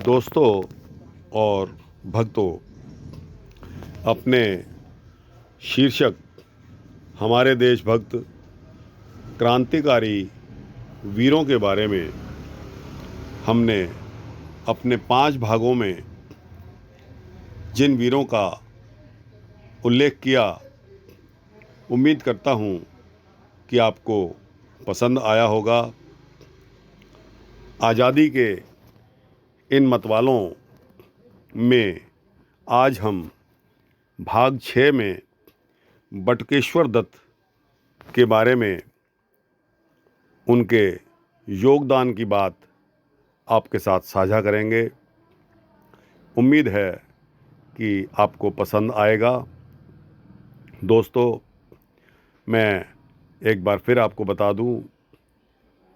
दोस्तों और भक्तों, अपने शीर्षक हमारे देशभक्त क्रांतिकारी वीरों के बारे में हमने अपने 5 भागों में जिन वीरों का उल्लेख किया, उम्मीद करता हूँ कि आपको पसंद आया होगा। आज़ादी के इन मतवालों में आज हम भाग 6 में बटुकेश्वर दत्त के बारे में, उनके योगदान की बात आपके साथ साझा करेंगे। उम्मीद है कि आपको पसंद आएगा। दोस्तों, मैं एक बार फिर आपको बता दूं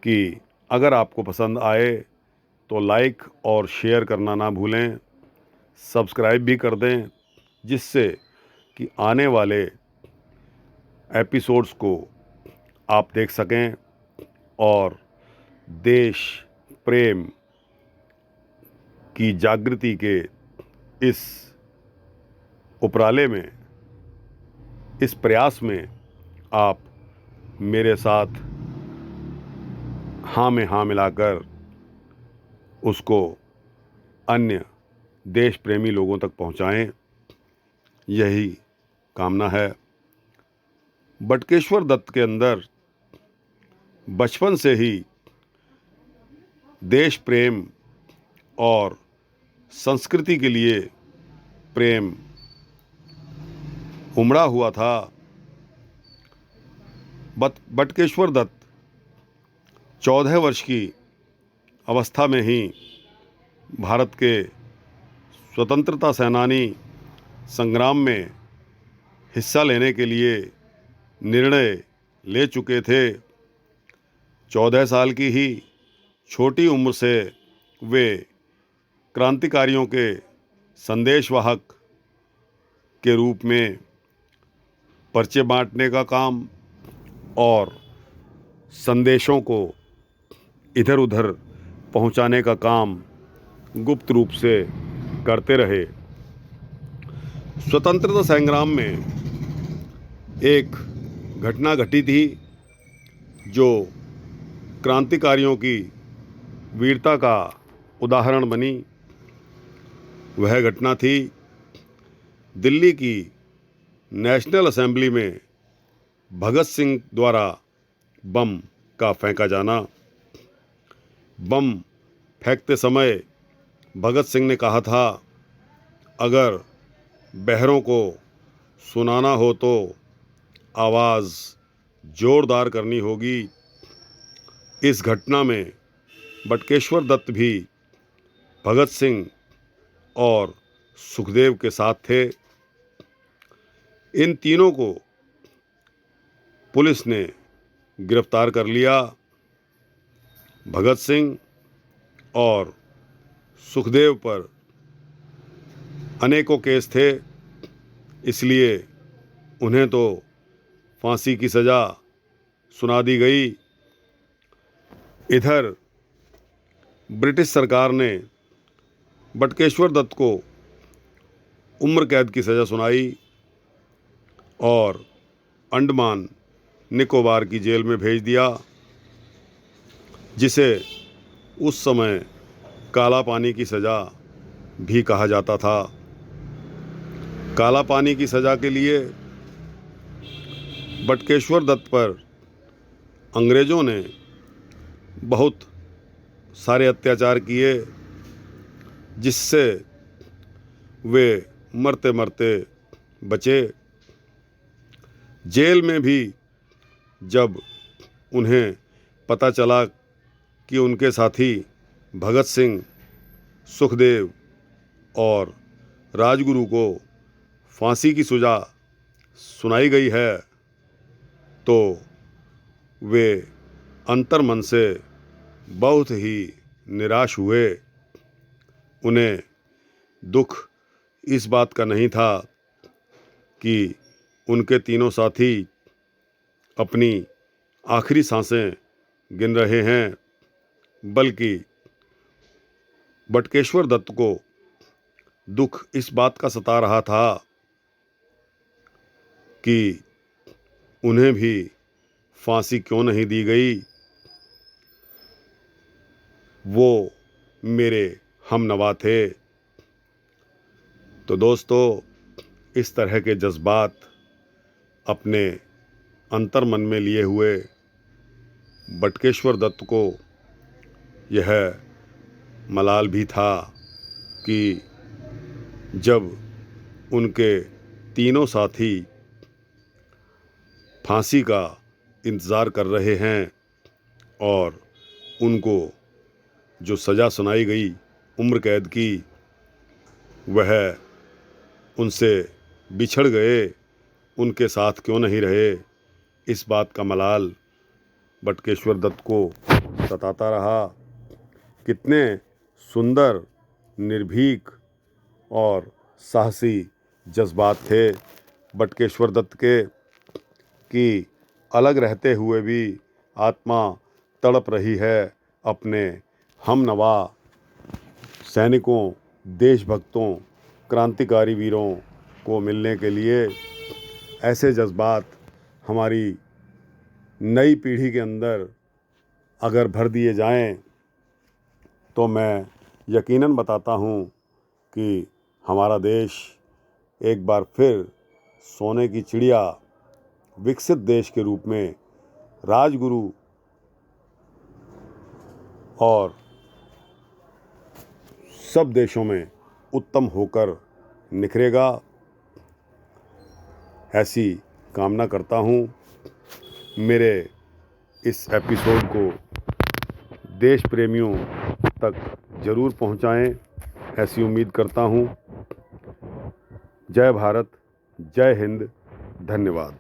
कि अगर आपको पसंद आए तो लाइक और शेयर करना ना भूलें, सब्सक्राइब भी कर दें, जिससे कि आने वाले एपिसोड्स को आप देख सकें और देश प्रेम की जागृति के इस उपराले में, इस प्रयास में आप मेरे साथ हाँ में हाँ मिलाकर उसको अन्य देश प्रेमी लोगों तक पहुंचाएं, यही कामना है। बटुकेश्वर दत्त के अंदर बचपन से ही देश प्रेम और संस्कृति के लिए प्रेम उमड़ा हुआ था। बटुकेश्वर दत्त 14 वर्ष की अवस्था में ही भारत के स्वतंत्रता सेनानी संग्राम में हिस्सा लेने के लिए निर्णय ले चुके थे। 14 साल की ही छोटी उम्र से वे क्रांतिकारियों के संदेशवाहक के रूप में पर्चे बांटने का काम और संदेशों को इधर उधर पहुंचाने का काम गुप्त रूप से करते रहे। स्वतंत्रता संग्राम में एक घटना घटी थी जो क्रांतिकारियों की वीरता का उदाहरण बनी। वह घटना थी दिल्ली की नेशनल असेंबली में भगत सिंह द्वारा बम का फेंका जाना। बम फेंकते समय भगत सिंह ने कहा था, अगर बहरों को सुनाना हो तो आवाज़ जोरदार करनी होगी। इस घटना में बटुकेश्वर दत्त भी भगत सिंह और सुखदेव के साथ थे। इन तीनों को पुलिस ने गिरफ्तार कर लिया। भगत सिंह और सुखदेव पर अनेकों केस थे, इसलिए उन्हें तो फांसी की सज़ा सुना दी गई। इधर ब्रिटिश सरकार ने बटुकेश्वर दत्त को उम्र कैद की सज़ा सुनाई और अंडमान निकोबार की जेल में भेज दिया, जिसे उस समय काला पानी की सज़ा भी कहा जाता था। काला पानी की सज़ा के लिए बटुकेश्वर दत्त पर अंग्रेज़ों ने बहुत सारे अत्याचार किए, जिससे वे मरते मरते बचे। जेल में भी जब उन्हें पता चला कि उनके साथी भगत सिंह, सुखदेव और राजगुरु को फांसी की सज़ा सुनाई गई है, तो वे अंतर्मन से बहुत ही निराश हुए। उन्हें दुख इस बात का नहीं था कि उनके तीनों साथी अपनी आखिरी सांसें गिन रहे हैं, बल्कि बटुकेश्वर दत्त को दुख इस बात का सता रहा था कि उन्हें भी फांसी क्यों नहीं दी गई। वो मेरे हमनवा थे। तो दोस्तों, इस तरह के जज्बात अपने अंतर्मन में लिए हुए बटुकेश्वर दत्त को यह मलाल भी था कि जब उनके तीनों साथी फांसी का इंतज़ार कर रहे हैं और उनको जो सज़ा सुनाई गई उम्र कैद की, वह उनसे बिछड़ गए, उनके साथ क्यों नहीं रहे, इस बात का मलाल बटुकेश्वर दत्त को सताता रहा। कितने सुंदर, निर्भीक और साहसी जज्बात थे बटुकेश्वर दत्त के कि अलग रहते हुए भी आत्मा तड़प रही है अपने हमनवा सैनिकों, देशभक्तों, क्रांतिकारी वीरों को मिलने के लिए। ऐसे जज्बात हमारी नई पीढ़ी के अंदर अगर भर दिए जाएं तो मैं यकीनन बताता हूं कि हमारा देश एक बार फिर सोने की चिड़िया, विकसित देश के रूप में राजगुरु और सब देशों में उत्तम होकर निखरेगा, ऐसी कामना करता हूँ। मेरे इस एपिसोड को देश प्रेमियों तक ज़रूर पहुँचाएं, ऐसी उम्मीद करता हूँ। जय भारत, जय हिंद, धन्यवाद।